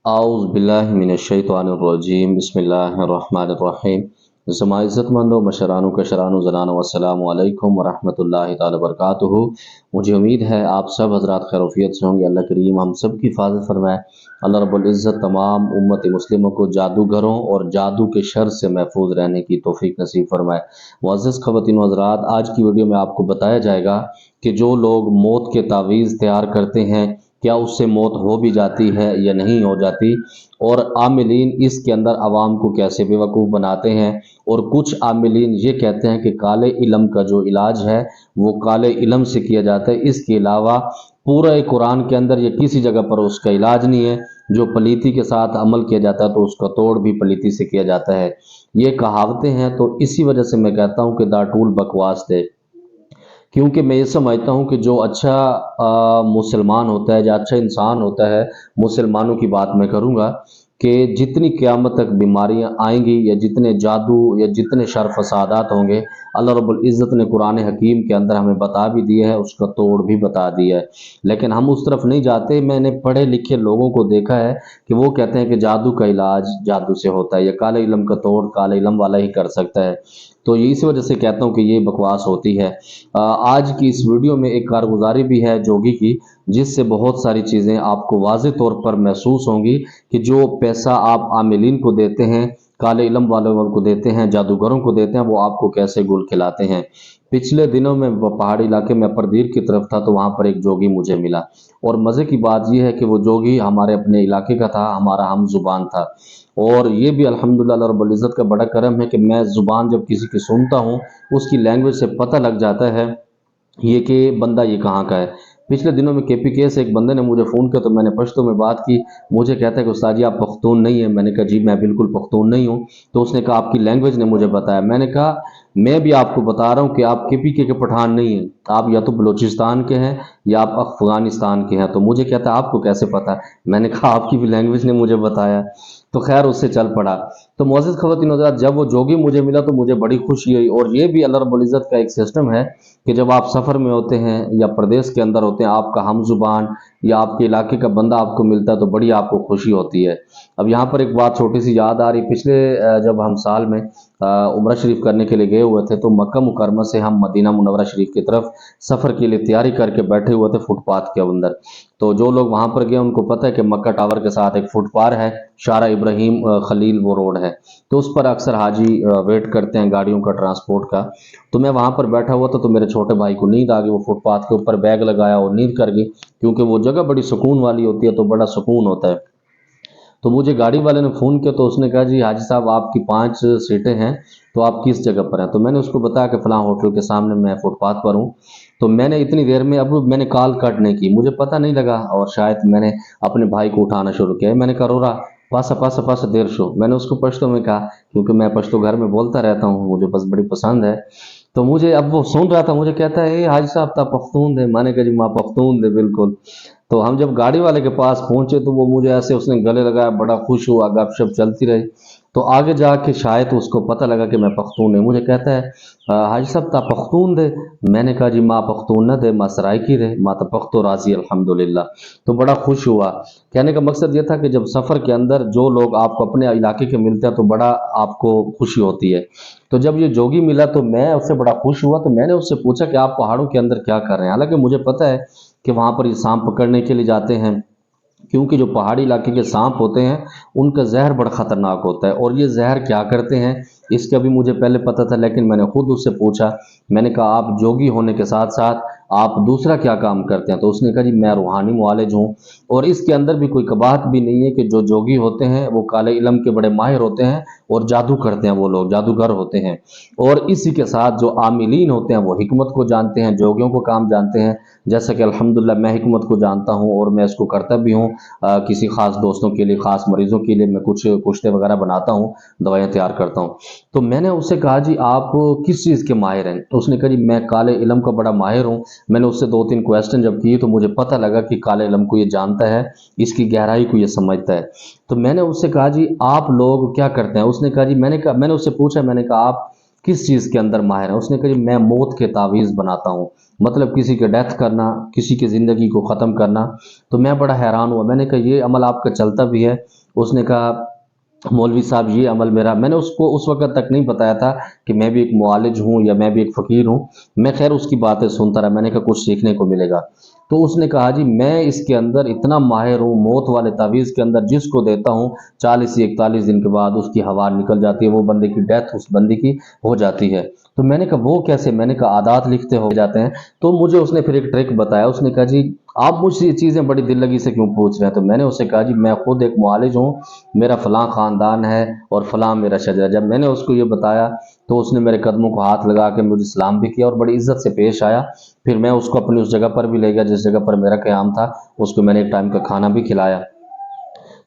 اعوذ باللہ من الشیطان الرجیم بسم اللہ الرحمن الرحیم زما عزت مندوں مشرانوں کشرانوں زنانوں السلام علیکم ورحمۃ اللہ تعالی وبرکاتہ۔ مجھے امید ہے آپ سب حضرات خیروفیت سے ہوں گے۔ اللہ کریم ہم سب کی حفاظت فرمائے۔ اللہ رب العزت تمام امت مسلموں کو جادوگروں اور جادو کے شر سے محفوظ رہنے کی توفیق نصیب فرمائے۔ معزز خواتین و حضرات، آج کی ویڈیو میں آپ کو بتایا جائے گا کہ جو لوگ موت کے تعویذ تیار کرتے ہیں کیا اس سے موت ہو بھی جاتی ہے یا نہیں ہو جاتی، اور عاملین اس کے اندر عوام کو کیسے بیوقوف بناتے ہیں۔ اور کچھ عاملین یہ کہتے ہیں کہ کالے علم کا جو علاج ہے وہ کالے علم سے کیا جاتا ہے، اس کے علاوہ پورے قرآن کے اندر یا کسی جگہ پر اس کا علاج نہیں ہے۔ جو پلیتی کے ساتھ عمل کیا جاتا ہے تو اس کا توڑ بھی پلیتی سے کیا جاتا ہے۔ یہ کہاوتیں ہیں، تو اسی وجہ سے میں کہتا ہوں کہ داٹول بکواس دے، کیونکہ میں یہ سمجھتا ہوں کہ جو اچھا مسلمان ہوتا ہے یا اچھا انسان ہوتا ہے، مسلمانوں کی بات میں کروں گا، کہ جتنی قیامت تک بیماریاں آئیں گی یا جتنے جادو یا جتنے شر فسادات ہوں گے، اللہ رب العزت نے قرآن حکیم کے اندر ہمیں بتا بھی دیا ہے، اس کا توڑ بھی بتا دیا ہے، لیکن ہم اس طرف نہیں جاتے۔ میں نے پڑھے لکھے لوگوں کو دیکھا ہے کہ وہ کہتے ہیں کہ جادو کا علاج جادو سے ہوتا ہے یا کالے علم کا توڑ کالے علم والا ہی کر سکتا ہے، تو اسی وجہ سے کہتا ہوں کہ یہ بکواس ہوتی ہے۔ آج کی اس ویڈیو میں ایک کارگزاری بھی ہے جوگی کی، جس سے بہت ساری چیزیں آپ کو واضح طور پر محسوس ہوں گی کہ جو پیسہ آپ عاملین کو دیتے ہیں، کالے علم والوں کو دیتے ہیں، جادوگروں کو دیتے ہیں، وہ آپ کو کیسے گل کھلاتے ہیں۔ پچھلے دنوں میں پہاڑی علاقے میں پردیر کی طرف تھا، تو وہاں پر ایک جوگی مجھے ملا، اور مزے کی بات یہ ہے کہ وہ جوگی ہمارے اپنے علاقے کا تھا، ہمارا ہم زبان تھا، اور یہ بھی الحمدللہ اللہ رب العزت کا بڑا کرم ہے کہ میں زبان جب کسی کی سنتا ہوں اس کی لینگویج سے پتہ لگ جاتا ہے یہ کہ بندہ یہ کہاں کا ہے۔ پچھلے دنوں میں KPK سے ایک بندے نے مجھے فون کیا، تو میں نے پشتو میں بات کی۔ مجھے کہتا ہے کہ استاد جی آپ پختون نہیں ہیں۔ میں نے کہا جی میں بالکل پختون نہیں ہوں۔ تو اس نے کہا آپ کی لینگویج نے مجھے بتایا۔ میں نے کہا میں بھی آپ کو بتا رہا ہوں کہ آپ KPK کے پٹھان نہیں ہیں، آپ یا تو بلوچستان کے ہیں یا آپ افغانستان کے ہیں۔ تو مجھے کہتا ہے آپ کو کیسے پتا؟ میں نے کہا آپ کی بھی لینگویج نے مجھے بتایا۔ تو خیر اس سے چل پڑا۔ تو معزز خواتین و حضرات، جب وہ جوگی مجھے ملا تو مجھے بڑی خوشی ہوئی، اور یہ بھی اللہ رب العزت کا ایک سسٹم ہے کہ جب آپ سفر میں ہوتے ہیں یا پردیس کے اندر ہوتے ہیں، آپ کا ہم زبان یا آپ کے علاقے کا بندہ آپ کو ملتا ہے تو بڑی آپ کو خوشی ہوتی ہے۔ اب یہاں پر ایک بات چھوٹی سی یاد آ رہی، پچھلے جب ہم سال میں عمرہ شریف کرنے کے لیے گئے ہوئے تھے، تو مکہ مکرمہ سے ہم مدینہ منورہ شریف کی طرف سفر کے لیے تیاری کر کے بیٹھے ہوئے تھے فٹ پاتھ کے اندر۔ تو جو لوگ وہاں پر گئے ان کو پتہ ہے کہ مکہ ٹاور کے ساتھ ایک فٹ پار ہے، شارع ابراہیم خلیل وہ روڈ ہے، تو اس پر اکثر حاجی ویٹ کرتے ہیں گاڑیوں کا ٹرانسپورٹ کا۔ تو میں وہاں پر بیٹھا ہوا تھا، تو میرے چھوٹے بھائی کو نیند آ گئی، وہ فٹ پاتھ کے اوپر بیگ لگایا اور نیند کر گئی، کیونکہ وہ جگہ بڑی سکون والی ہوتی ہے تو بڑا سکون ہوتا ہے۔ تو مجھے گاڑی والے نے فون کیا، تو اس نے کہا جی حاجی صاحب آپ کی 5 سیٹیں ہیں، تو آپ کس جگہ پر ہیں؟ تو میں نے اس کو بتایا کہ فلاں ہوٹل کے سامنے میں فٹ پاتھ پر ہوں۔ تو میں نے اتنی دیر میں، اب میں نے کال کٹ نہیں کی، مجھے پتہ نہیں لگا، اور شاید میں نے اپنے بھائی کو اٹھانا شروع کیا۔ میں نے کہا رو رہا پاسا پاسا پاسا دیر شو، میں نے اس کو پشتو میں کہا، کیونکہ میں پشتو گھر میں بولتا رہتا ہوں، مجھے بس بڑی پسند ہے۔ تو مجھے اب وہ سن رہا تھا، مجھے کہتا ہے اے حاجی صاحب تا پختون دے۔ میں نے کہا جی ماں پختون دے بالکل۔ تو ہم جب گاڑی والے کے پاس پہنچے تو وہ مجھے ایسے اس نے گلے لگایا، بڑا خوش ہوا، گپ شپ چلتی رہی۔ تو آگے جا کے شاید اس کو پتہ لگا کہ میں پختون ہوں، مجھے کہتا ہے حاجی صاحب تا پختون دے۔ میں نے کہا جی ماں پختون نہ دے، ماں سرائکی رہے، ماں تا پختو راضی الحمدللہ۔ تو بڑا خوش ہوا۔ کہنے کا مقصد یہ تھا کہ جب سفر کے اندر جو لوگ آپ کو اپنے علاقے کے ملتے ہیں تو بڑا آپ کو خوشی ہوتی ہے۔ تو جب یہ جوگی ملا تو میں اس سے بڑا خوش ہوا، تو میں نے اس سے پوچھا کہ آپ پہاڑوں کے اندر کیا کر رہے ہیں؟ حالانکہ مجھے پتہ ہے کہ وہاں پر یہ سانپ پکڑنے کے لیے جاتے ہیں، کیونکہ جو پہاڑی علاقے کے سانپ ہوتے ہیں ان کا زہر بڑا خطرناک ہوتا ہے، اور یہ زہر کیا کرتے ہیں اس کا بھی مجھے پہلے پتہ تھا، لیکن میں نے خود اس سے پوچھا۔ میں نے کہا آپ جوگی ہونے کے ساتھ ساتھ آپ دوسرا کیا کام کرتے ہیں؟ تو اس نے کہا جی میں روحانی معالج ہوں، اور اس کے اندر بھی کوئی کباہت بھی نہیں ہے کہ جو جوگی ہوتے ہیں وہ کالے علم کے بڑے ماہر ہوتے ہیں اور جادو کرتے ہیں، وہ لوگ جادوگر ہوتے ہیں، اور اسی کے ساتھ جو عاملین ہوتے ہیں وہ حکمت کو جانتے ہیں، جوگیوں کو کام جانتے ہیں، جیسا کہ الحمدللہ میں حکمت کو جانتا ہوں اور میں اس کو کرتا بھی ہوں۔ کسی خاص دوستوں کے لیے، خاص مریضوں کے لیے میں کچھ کشتے وغیرہ بناتا ہوں، دوائیاں تیار کرتا ہوں۔ تو میں نے اس سے کہا جی آپ کس چیز کے ماہر ہیں؟ تو اس نے کہا جی میں کالے علم کا بڑا ماہر ہوں۔ میں نے اس سے 2-3 کویسچن جب کیے تو مجھے پتہ لگا کہ کالے علم کو یہ جانتا ہے، اس کی گہرائی کو یہ سمجھتا ہے۔ تو میں نے اس سے کہا جی آپ لوگ کیا کرتے ہیں؟ اس نے کہا جی میں نے اس سے پوچھا، میں نے کہا آپ کس چیز کے اندر ماہر ہیں؟ اس نے کہا جی میں موت کے تعویذ بناتا ہوں، مطلب کسی کے ڈیتھ کرنا، کسی کی زندگی کو ختم کرنا۔ تو میں بڑا حیران ہوا، میں نے کہا یہ عمل آپ کا چلتا بھی ہے؟ اس نے کہا مولوی صاحب یہ عمل میرا، میں نے اس کو اس وقت تک نہیں بتایا تھا کہ میں بھی ایک معالج ہوں یا میں بھی ایک فقیر ہوں، میں خیر اس کی باتیں سنتا رہا، میں نے کہا کچھ سیکھنے کو ملے گا۔ تو اس نے کہا جی میں اس کے اندر اتنا ماہر ہوں، موت والے تعویذ کے اندر جس کو دیتا ہوں 40 یا 41 دن کے بعد اس کی ہوا نکل جاتی ہے، وہ بندے کی ڈیتھ اس بندے کی ہو جاتی ہے۔ تو میں نے کہا وہ کیسے؟ میں نے کہا عادات لکھتے ہو جاتے ہیں۔ تو مجھے اس نے پھر ایک ٹرک بتایا، اس نے کہا جی آپ مجھ سے یہ چیزیں بڑی دل لگی سے کیوں پوچھ رہے ہیں؟ تو میں نے اسے کہا جی میں خود ایک معالج ہوں، میرا فلاں خاندان ہے اور فلاں میرا شجرہ۔ جب میں نے اس کو یہ بتایا تو اس نے میرے قدموں کو ہاتھ لگا کے مجھے سلام بھی کیا اور بڑی عزت سے پیش آیا۔ پھر میں اس کو اپنی اس جگہ پر بھی لے گیا جس جگہ پر میرا قیام تھا، اس کو میں نے ایک ٹائم کا کھانا بھی کھلایا۔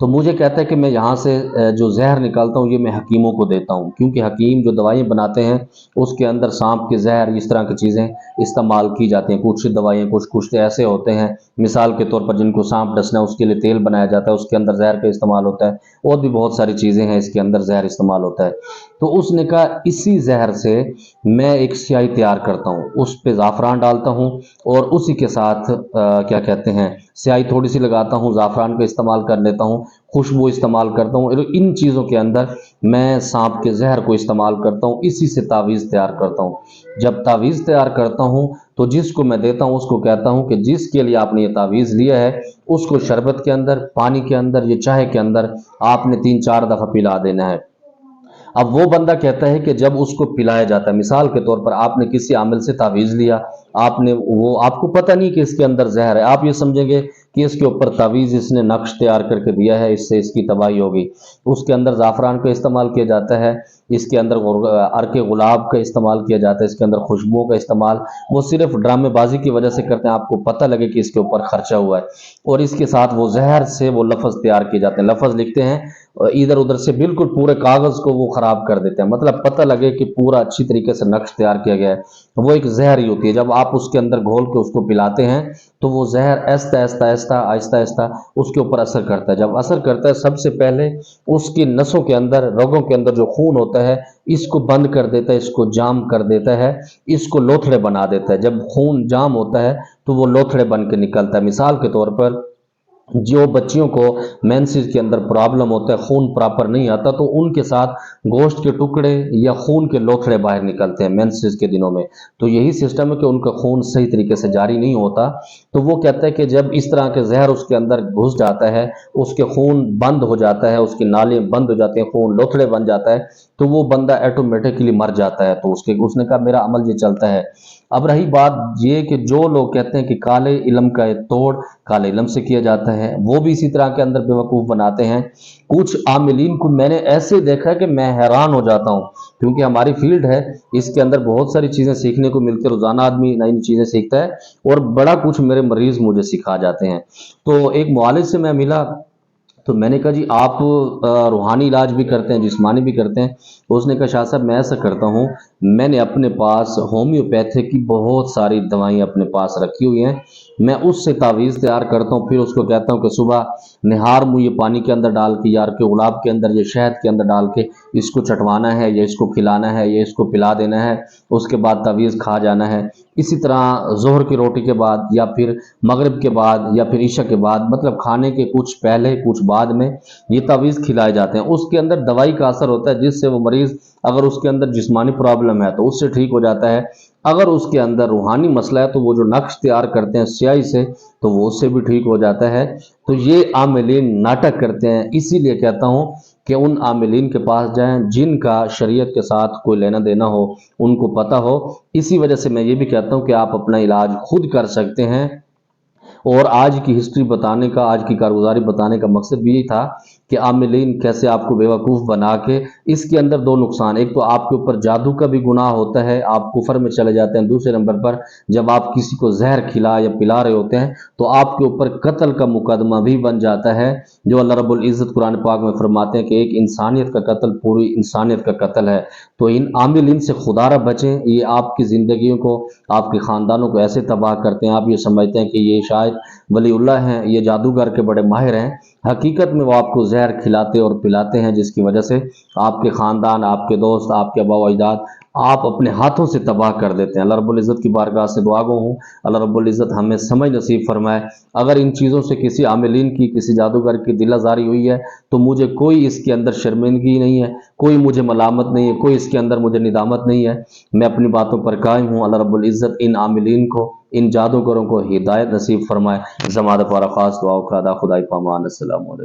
تو مجھے کہتا ہے کہ میں یہاں سے جو زہر نکالتا ہوں یہ میں حکیموں کو دیتا ہوں، کیونکہ حکیم جو دوائیں بناتے ہیں اس کے اندر سانپ کے زہر اس طرح کی چیزیں استعمال کی جاتی ہیں۔ کچھ دوائیں کچھ ایسے ہوتے ہیں، مثال کے طور پر جن کو سانپ ڈسنا ہے اس کے لیے تیل بنایا جاتا ہے، اس کے اندر زہر کا استعمال ہوتا ہے، اور بھی بہت ساری چیزیں ہیں اس کے اندر زہر استعمال ہوتا ہے۔ تو اس نے کہا اسی زہر سے میں ایک سیاہی تیار کرتا ہوں، اس پہ زعفران ڈالتا ہوں اور اسی کے ساتھ کیا کہتے ہیں سیاہی تھوڑی سی لگاتا ہوں، زعفران کا استعمال کر لیتا ہوں، خوشبو استعمال کرتا ہوں، ان چیزوں کے اندر میں سانپ کے زہر کو استعمال کرتا ہوں، اسی سے تعویذ تیار کرتا ہوں۔ جب تعویذ تیار کرتا ہوں تو جس کو میں دیتا ہوں اس کو کہتا ہوں کہ جس کے لیے آپ نے یہ تعویذ لیا ہے اس کو شربت کے اندر، پانی کے اندر یا چائے کے اندر آپ نے 3-4 دفعہ پلا دینا ہے۔ اب وہ بندہ کہتا ہے کہ جب اس کو پلایا جاتا ہے، مثال کے طور پر آپ نے کسی عامل سے تعویذ لیا، آپ کو پتہ نہیں کہ اس کے اندر زہر ہے، آپ یہ سمجھیں گے کہ اس کے اوپر تعویذ اس نے نقش تیار کر کے دیا ہے، اس سے اس کی تباہی ہوگی۔ اس کے اندر زعفران کا استعمال کیا جاتا ہے، اس کے اندر عرق گلاب کا استعمال کیا جاتا ہے، اس کے اندر خوشبوؤں کا استعمال وہ صرف ڈرامے بازی کی وجہ سے کرتے ہیں، آپ کو پتہ لگے کہ اس کے اوپر خرچہ ہوا ہے، اور اس کے ساتھ وہ زہر سے وہ لفظ تیار کیے جاتے ہیں، لفظ لکھتے ہیں ادھر ادھر سے بالکل پورے کاغذ کو وہ خراب کر دیتے ہیں، مطلب پتہ لگے کہ پورا اچھی طریقے سے نقش تیار کیا گیا ہے۔ وہ ایک زہر ہی ہوتی ہے، جب آپ اس کے اندر گھول کے اس کو پلاتے ہیں تو وہ زہر آہستہ آہستہ اس کے اوپر اثر کرتا ہے۔ جب اثر کرتا ہے سب سے پہلے اس کی نسوں کے اندر، رگوں کے اندر جو خون ہوتا ہے اس کو بند کر دیتا ہے، اس کو جام کر دیتا ہے، اس کو لوتھڑے بنا دیتا ہے۔ جب خون جام ہوتا ہے تو وہ لوتھڑے بن کے نکلتا ہے۔ مثال کے طور پر جو بچیوں کو مینسز کے اندر پرابلم ہوتا ہے، خون پراپر نہیں آتا، تو ان کے ساتھ گوشت کے ٹکڑے یا خون کے لوتھڑے باہر نکلتے ہیں مینسز کے دنوں میں۔ تو یہی سسٹم ہے کہ ان کا خون صحیح طریقے سے جاری نہیں ہوتا، تو وہ کہتا ہے کہ جب اس طرح کے زہر اس کے اندر گھس جاتا ہے، اس کے خون بند ہو جاتا ہے، اس کی نالیں بند ہو جاتے ہیں، خون لوتھڑے بن جاتا ہے، تو وہ بندہ آٹومیٹکلی مر جاتا ہے۔ تو اس نے کہا میرا عمل یہ چلتا ہے۔ اب رہی بات یہ کہ جو لوگ کہتے ہیں کہ کالے علم کا توڑ کالے علم سے کیا جاتا ہے، وہ بھی اسی طرح کے اندر بیوقوف بناتے ہیں۔ کچھ عاملین کو میں نے ایسے دیکھا کہ میں حیران ہو جاتا ہوں، کیونکہ ہماری فیلڈ ہے، اس کے اندر بہت ساری چیزیں سیکھنے کو ملتی ہیں، روزانہ آدمی نئی نئی چیزیں سیکھتا ہے، اور بڑا کچھ میرے مریض مجھے سکھا جاتے ہیں۔ تو ایک معالج سے میں ملا تو میں نے کہا جی آپ روحانی علاج بھی کرتے ہیں، جسمانی بھی کرتے ہیں؟ اس نے کہا شاہ صاحب میں ایسا کرتا ہوں، میں نے اپنے پاس ہومیوپیتھی کی بہت ساری دوائیں اپنے پاس رکھی ہوئی ہیں، میں اس سے تعویذ تیار کرتا ہوں، پھر اس کو کہتا ہوں کہ صبح نہار منہ یہ پانی کے اندر ڈال کے یا عرق گلاب کے اندر یا شہد کے اندر ڈال کے اس کو چٹوانا ہے یا اس کو کھلانا ہے یا اس کو پلا دینا ہے، اس کے بعد تعویذ کھا جانا ہے۔ اسی طرح ظہر کی روٹی کے بعد یا پھر مغرب کے بعد یا پھر عشاء کے بعد، مطلب کھانے کے کچھ پہلے کچھ بعد میں یہ تعویذ کھلائے جاتے ہیں۔ اس کے اندر دوائی کا اثر ہوتا ہے جس سے وہ مریض اگر اس کے اندر جسمانی پرابلم ہے تو اس سے ٹھیک ہو جاتا ہے، اگر اس کے اندر روحانی مسئلہ ہے تو وہ جو نقش تیار کرتے ہیں سیاہی سے تو وہ اس سے بھی ٹھیک ہو جاتا ہے۔ تو یہ عاملین ناٹک کرتے ہیں، اسی لیے کہتا ہوں کہ ان عاملین کے پاس جائیں جن کا شریعت کے ساتھ کوئی لینا دینا ہو، ان کو پتہ ہو۔ اسی وجہ سے میں یہ بھی کہتا ہوں کہ آپ اپنا علاج خود کر سکتے ہیں، اور آج کی ہسٹری بتانے کا، آج کی کارگزاری بتانے کا مقصد بھی یہی تھا کہ عاملین کیسے آپ کو بیوقوف بنا کے، اس کے اندر دو نقصان، ایک تو آپ کے اوپر جادو کا بھی گناہ ہوتا ہے، آپ کفر میں چلے جاتے ہیں، دوسرے نمبر پر جب آپ کسی کو زہر کھلا یا پلا رہے ہوتے ہیں تو آپ کے اوپر قتل کا مقدمہ بھی بن جاتا ہے، جو اللہ رب العزت قرآن پاک میں فرماتے ہیں کہ ایک انسانیت کا قتل پوری انسانیت کا قتل ہے۔ تو ان عاملین سے خدا را بچیں، یہ آپ کی زندگیوں کو، آپ کے خاندانوں کو ایسے تباہ کرتے ہیں، آپ یہ سمجھتے ہیں کہ یہ شاید ولی اللہ ہیں، یہ جادوگر کے بڑے ماہر ہیں، حقیقت میں وہ آپ کو زہر کھلاتے اور پلاتے ہیں، جس کی وجہ سے آپ کے خاندان، آپ کے دوست، آپ کے آبا و اجداد آپ اپنے ہاتھوں سے تباہ کر دیتے ہیں۔ اللہ رب العزت کی بارگاہ سے دعا گو ہوں، اللہ رب العزت ہمیں سمجھ نصیب فرمائے۔ اگر ان چیزوں سے کسی عاملین کی، کسی جادوگر کی دل آزاری ہوئی ہے تو مجھے کوئی اس کے اندر شرمندگی نہیں ہے، کوئی مجھے ملامت نہیں ہے، کوئی اس کے اندر مجھے ندامت نہیں ہے۔ میں اپنی باتوں پر قائم ہوں۔ اللہ رب العزت ان عاملین کو، ان جادوگروں کو ہدایت نصیب فرمائے۔ زمانہ پارا خاص دعا کا خدائی پامان۔ السلام علیکم۔